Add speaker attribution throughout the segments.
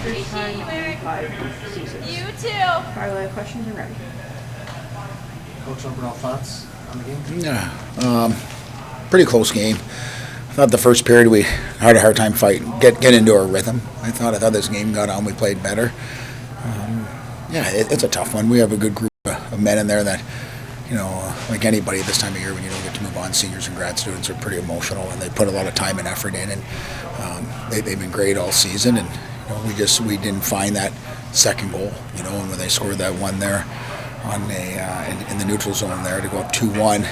Speaker 1: First time in 5 seasons.
Speaker 2: You too.
Speaker 1: Parlay questions are ready.
Speaker 3: Coach, overall thoughts on the game?
Speaker 4: Yeah, pretty close game. I thought the first period we had a hard time fighting, get into our rhythm. I thought this game got on, we played better. It's a tough one. We have a good group of men in there that, like anybody this time of year when you don't get to move on, seniors and grad students are pretty emotional and they put a lot of time and effort in, and they've been great all season. And we didn't find that second goal. And when they scored that one there on in the neutral zone there to go up 2-1.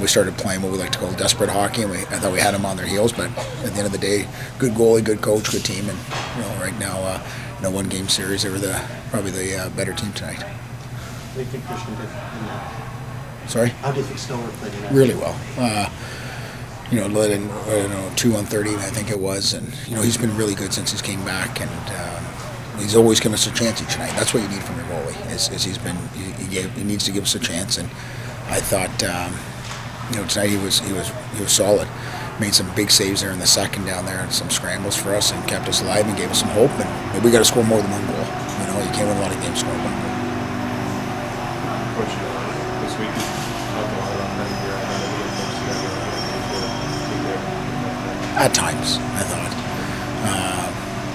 Speaker 4: We started playing what we like to call desperate hockey, and I thought we had them on their heels. But at the end of the day, good goalie, good coach, good team, and right now, in a one-game series, they were probably the better team tonight.
Speaker 3: What do you think Christian did in that?
Speaker 4: Sorry?
Speaker 3: How do you think Stoner played in that?
Speaker 4: Really well. Led in 2 on 30, I think it was, and he's been really good since he's came back, and he's always given us a chance each night. That's what you need from your goalie. He needs to give us a chance, and I thought. Tonight he was solid. Made some big saves there in the second down there and some scrambles for us and kept us alive and gave us some hope. And we got to score more than one goal. You can't win a lot of games scoring one goal.
Speaker 5: Coach, this week you talked a lot about having your identity and folks together.
Speaker 4: At times, I thought.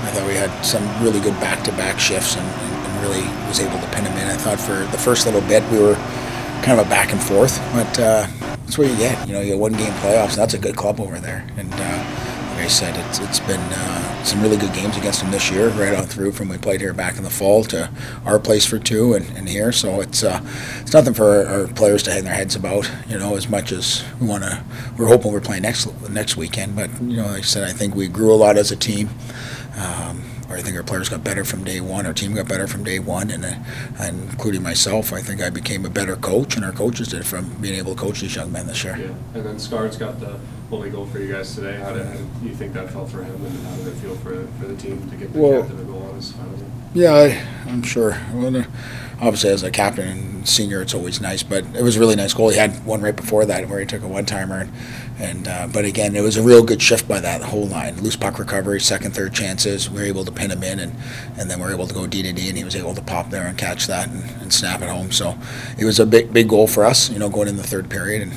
Speaker 4: I thought we had some really good back-to-back shifts and really was able to pin them in. I thought for the first little bit we were kind of a back and forth, but that's what you get. You get one-game playoffs, and that's a good club over there. And like I said, it's been some really good games against them this year, right on through from we played here back in the fall to our place for 2 and here. So it's nothing for our players to hang their heads about. As much as we're hoping we're playing next weekend. But like I said, I think we grew a lot as a team. I think our players got better from day one. Our team got better from day one, and including myself, I think I became a better coach, and our coaches did from being able to coach these young men this year.
Speaker 5: Yeah, and then Scar's got the only goal for you guys today. How do you think that felt for him, and how did it feel for the team to get the captain a goal on his final game?
Speaker 4: Yeah, I'm sure. Well, obviously, as a captain and senior, it's always nice, but it was a really nice goal. He had one right before that where he took a one-timer, but again, it was a real good shift by that whole line. Loose puck recovery, second, third chances. We were able to pin him in, and then we were able to go D to D, and he was able to pop there and catch that and snap it home. So it was a big goal for us, going in the third period. And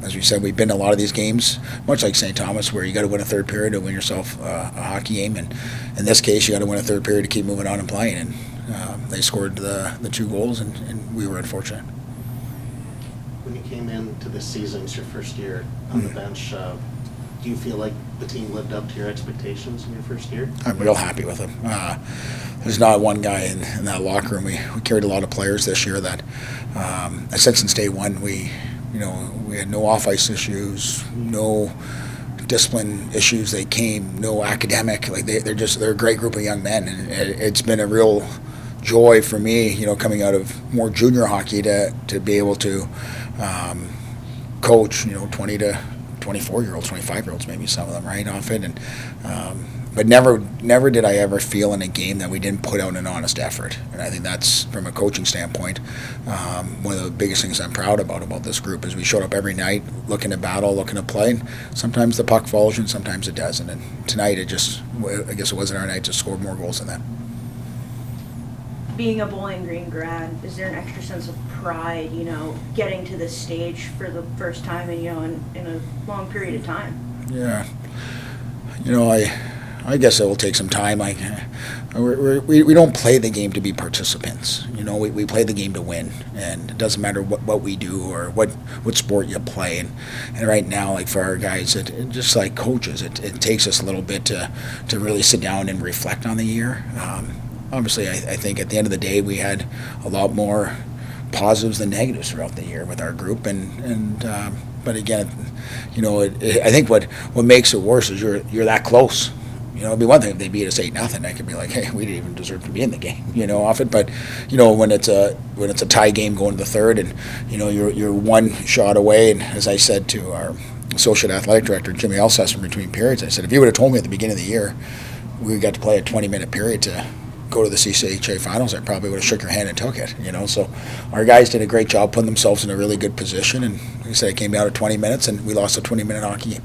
Speaker 4: as we said, we've been in a lot of these games, much like St. Thomas, where you got to win a third period to win yourself a hockey game. And in this case, you got to win a third period to keep moving on and playing. And they scored the 2 goals, and we were unfortunate.
Speaker 3: When you came into this season, it's your first year on the bench. Do you feel like the team lived up to your expectations in your first year?
Speaker 4: I'm real happy with them. There's not one guy in that locker room. We carried a lot of players this year that I said since day one we had no off-ice issues, no discipline issues. They came, no academic. Like they're a great group of young men, and it's been a real joy for me, coming out of more junior hockey to be able to coach, 20 to 24-year-olds, 25-year-olds, maybe some of them, right off it, and but never did I ever feel in a game that we didn't put out an honest effort. And I think that's, from a coaching standpoint, one of the biggest things I'm proud about this group is we showed up every night looking to battle, looking to play, and sometimes the puck falls and sometimes it doesn't. And tonight I guess it wasn't our night to score more goals than that.
Speaker 1: Being a Bowling Green grad, is there an extra sense of pride, getting to this stage for the first time in a long period of time?
Speaker 4: Yeah. I guess it will take some time. We don't play the game to be participants. We play the game to win, and it doesn't matter what we do or what sport you play. And right now, like for our guys, it just like coaches, it takes us a little bit to really sit down and reflect on the year. Obviously, I think at the end of the day, we had a lot more positives than negatives throughout the year with our group, but again, I think what makes it worse is you're that close. It'd be one thing if they beat us 8-0. I could be like, hey, we didn't even deserve to be in the game, off it. But when it's a tie game going to the third, and you're one shot away. And as I said to our associate athletic director Jimmy Elsesser between periods, I said, if you would have told me at the beginning of the year we got to play a 20-minute period to go to the CCHA finals, I probably would have shook your hand and took it. So our guys did a great job putting themselves in a really good position. And like I said, it came down to 20 minutes, and we lost a 20-minute hockey game.